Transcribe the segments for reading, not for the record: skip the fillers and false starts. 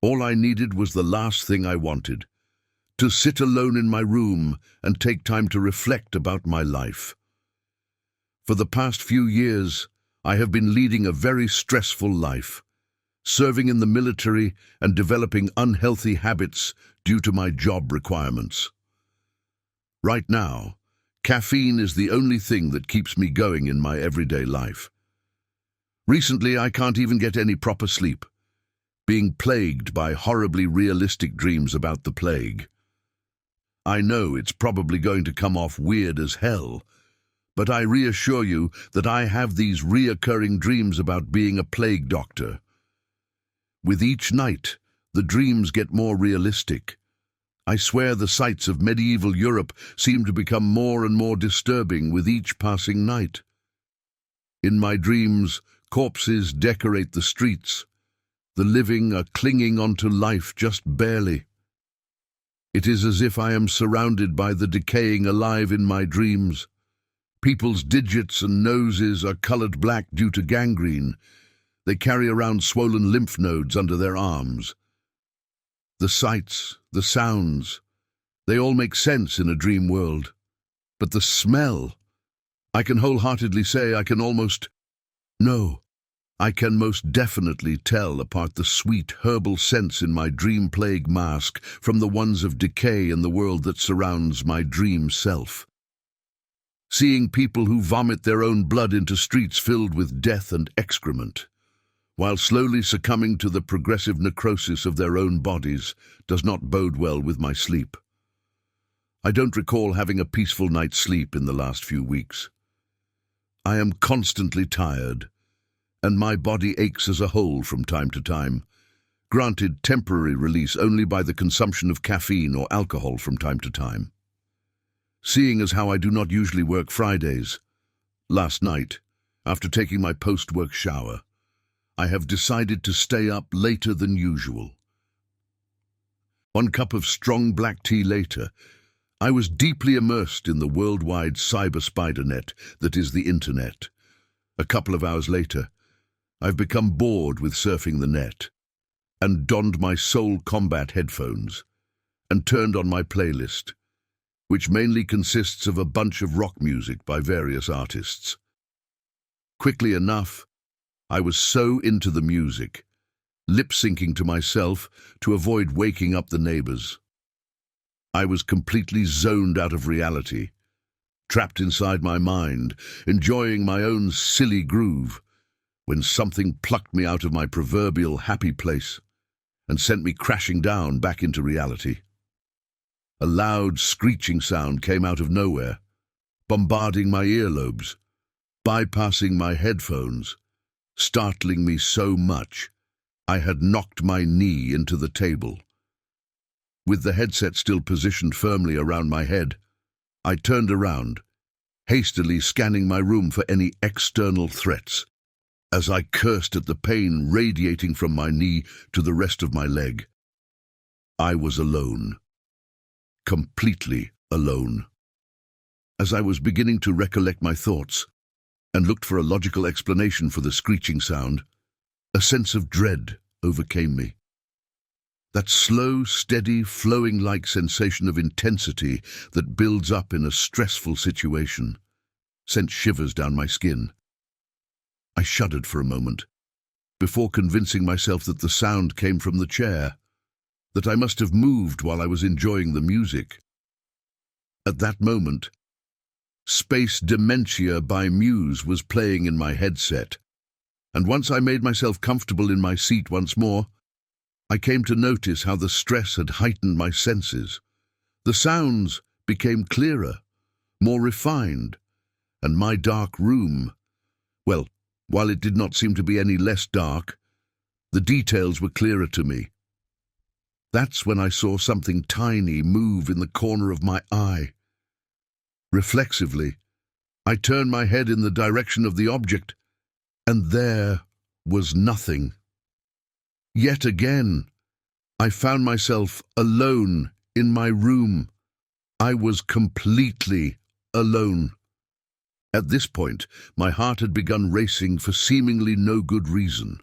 All I needed was the last thing I wanted, to sit alone in my room and take time to reflect about my life. For the past few years, I have been leading a very stressful life, serving in the military and developing unhealthy habits due to my job requirements. Right now, caffeine is the only thing that keeps me going in my everyday life. Recently, I can't even get any proper sleep, being plagued by horribly realistic dreams about the plague. I know it's probably going to come off weird as hell, but I reassure you that I have these reoccurring dreams about being a plague doctor. With each night, the dreams get more realistic. I swear the sights of medieval Europe seem to become more and more disturbing with each passing night. In my dreams, corpses decorate the streets. The living are clinging onto life just barely. It is as if I am surrounded by the decaying alive in my dreams. People's digits and noses are colored black due to gangrene. They carry around swollen lymph nodes under their arms. The sights, the sounds, they all make sense in a dream world. But the smell, I can wholeheartedly say I can most definitely tell apart the sweet herbal scents in my dream plague mask from the ones of decay in the world that surrounds my dream self. Seeing people who vomit their own blood into streets filled with death and excrement, while slowly succumbing to the progressive necrosis of their own bodies, does not bode well with my sleep. I don't recall having a peaceful night's sleep in the last few weeks. I am constantly tired, and my body aches as a whole from time to time, granted temporary release only by the consumption of caffeine or alcohol from time to time. Seeing as how I do not usually work Fridays, last night, after taking my post-work shower, I have decided to stay up later than usual. 1 cup of strong black tea later, I was deeply immersed in the worldwide cyber spider net that is the internet. A couple of hours later, I've become bored with surfing the net, and donned my Soul Combat headphones, and turned on my playlist, which mainly consists of a bunch of rock music by various artists. Quickly enough, I was so into the music, lip-syncing to myself to avoid waking up the neighbors. I was completely zoned out of reality, trapped inside my mind, enjoying my own silly groove, when something plucked me out of my proverbial happy place and sent me crashing down back into reality. A loud screeching sound came out of nowhere, bombarding my earlobes, bypassing my headphones, startling me so much I had knocked my knee into the table. With the headset still positioned firmly around my head, I turned around, hastily scanning my room for any external threats, as I cursed at the pain radiating from my knee to the rest of my leg. I was alone. Completely alone. As I was beginning to recollect my thoughts and looked for a logical explanation for the screeching sound, a sense of dread overcame me. That slow, steady, flowing-like sensation of intensity that builds up in a stressful situation sent shivers down my skin. I shuddered for a moment, before convincing myself that the sound came from the chair, that I must have moved while I was enjoying the music. At that moment, Space Dementia by Muse was playing in my headset, and once I made myself comfortable in my seat once more, I came to notice how the stress had heightened my senses. The sounds became clearer, more refined, and my dark room, well, while it did not seem to be any less dark, the details were clearer to me. That's when I saw something tiny move in the corner of my eye. Reflexively, I turned my head in the direction of the object, and there was nothing. Yet again, I found myself alone in my room. I was completely alone. At this point, my heart had begun racing for seemingly no good reason.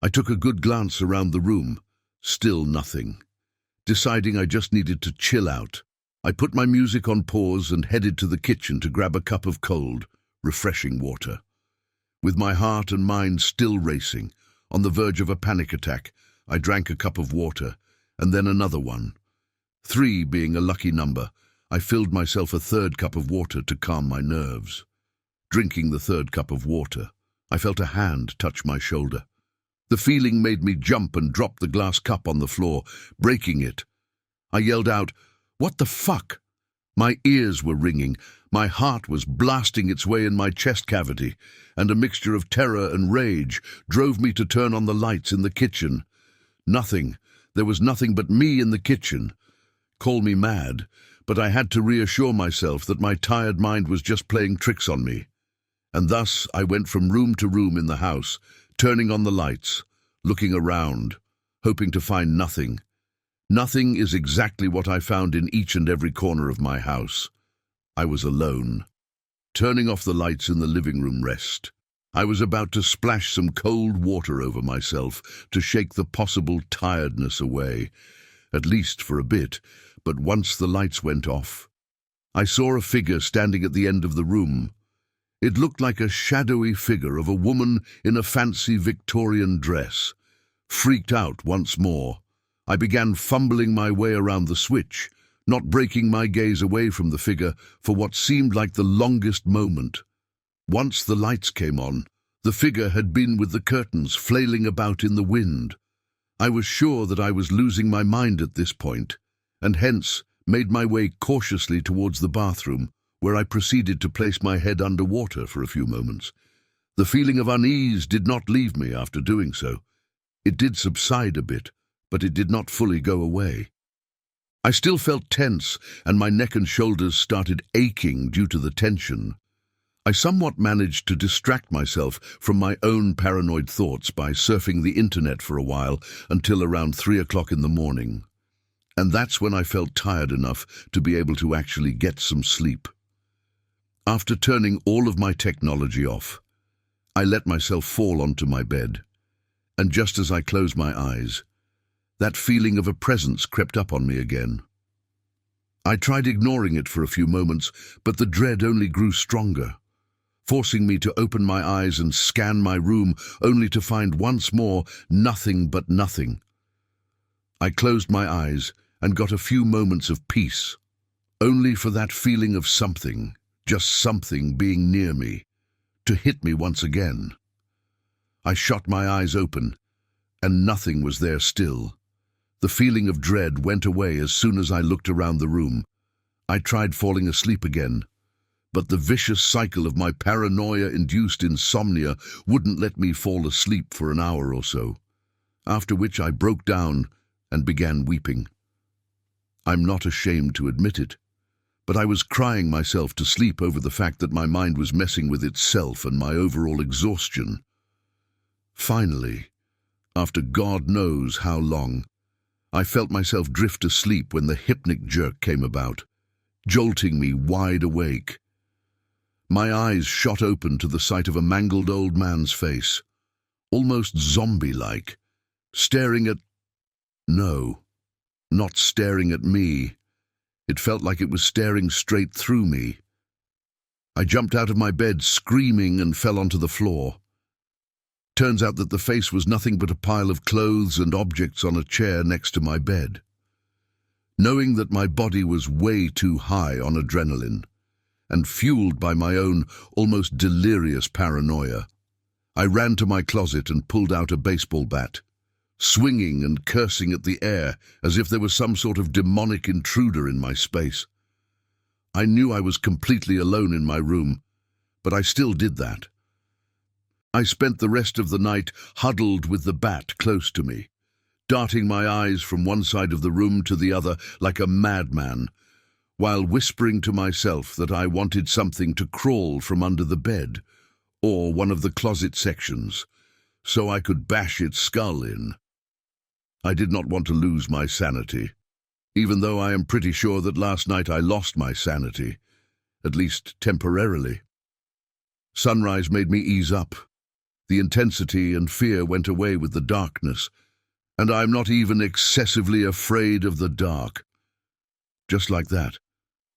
I took a good glance around the room, Still nothing. Deciding I just needed to chill out, I put my music on pause and headed to the kitchen to grab a cup of cold, refreshing water. With my heart and mind still racing, on the verge of a panic attack, I drank a cup of water, and then another one. 3 being a lucky number, I filled myself a third cup of water to calm my nerves. Drinking the third cup of water, I felt a hand touch my shoulder. The feeling made me jump and drop the glass cup on the floor, breaking it. I yelled out, "What the fuck?" My ears were ringing, my heart was blasting its way in my chest cavity, and a mixture of terror and rage drove me to turn on the lights in the kitchen. Nothing. There was nothing but me in the kitchen. Call me mad, but I had to reassure myself that my tired mind was just playing tricks on me. And thus I went from room to room in the house, turning on the lights, looking around, hoping to find nothing. Nothing is exactly what I found in each and every corner of my house. I was alone. Turning off the lights in the living room rest, I was about to splash some cold water over myself to shake the possible tiredness away, at least for a bit, but once the lights went off, I saw a figure standing at the end of the room. It looked like a shadowy figure of a woman in a fancy Victorian dress. Freaked out once more, I began fumbling my way around the switch, not breaking my gaze away from the figure for what seemed like the longest moment. Once the lights came on, the figure had been with the curtains flailing about in the wind. I was sure that I was losing my mind at this point, and hence made my way cautiously towards the bathroom, where I proceeded to place my head under water for a few moments. The feeling of unease did not leave me after doing so. It did subside a bit, but it did not fully go away. I still felt tense, and my neck and shoulders started aching due to the tension. I somewhat managed to distract myself from my own paranoid thoughts by surfing the internet for a while until around 3 o'clock in the morning. And that's when I felt tired enough to be able to actually get some sleep. After turning all of my technology off, I let myself fall onto my bed, and just as I closed my eyes, that feeling of a presence crept up on me again. I tried ignoring it for a few moments, but the dread only grew stronger, forcing me to open my eyes and scan my room, only to find once more nothing but nothing. I closed my eyes and got a few moments of peace, only for that feeling of something, just something being near me, to hit me once again. I shot my eyes open, and nothing was there still. The feeling of dread went away as soon as I looked around the room. I tried falling asleep again, but the vicious cycle of my paranoia-induced insomnia wouldn't let me fall asleep for an hour or so, after which I broke down and began weeping. I'm not ashamed to admit it, but I was crying myself to sleep over the fact that my mind was messing with itself and my overall exhaustion. Finally, after God knows how long, I felt myself drift asleep when the hypnic jerk came about, jolting me wide awake. My eyes shot open to the sight of a mangled old man's face, almost zombie-like, staring at... No, not staring at me. It felt like it was staring straight through me. I jumped out of my bed screaming and fell onto the floor. Turns out that the face was nothing but a pile of clothes and objects on a chair next to my bed. Knowing that my body was way too high on adrenaline, and fueled by my own almost delirious paranoia, I ran to my closet and pulled out a baseball bat, swinging and cursing at the air as if there was some sort of demonic intruder in my space. I knew I was completely alone in my room, but I still did that. I spent the rest of the night huddled with the bat close to me, darting my eyes from one side of the room to the other like a madman, while whispering to myself that I wanted something to crawl from under the bed, or one of the closet sections, so I could bash its skull in. I did not want to lose my sanity, even though I am pretty sure that last night I lost my sanity, at least temporarily. Sunrise made me ease up. The intensity and fear went away with the darkness, and I'm not even excessively afraid of the dark. Just like that,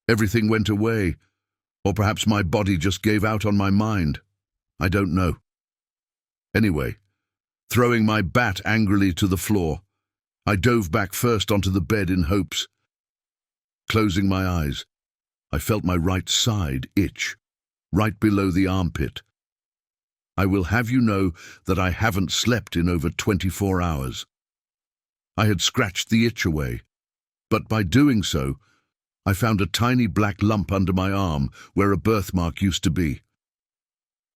everything went away, or perhaps my body just gave out on my mind. I don't know. Anyway, throwing my bat angrily to the floor, I dove back first onto the bed in hopes. Closing my eyes, I felt my right side itch, right below the armpit. I will have you know that I haven't slept in over 24 hours. I had scratched the itch away, but by doing so, I found a tiny black lump under my arm where a birthmark used to be.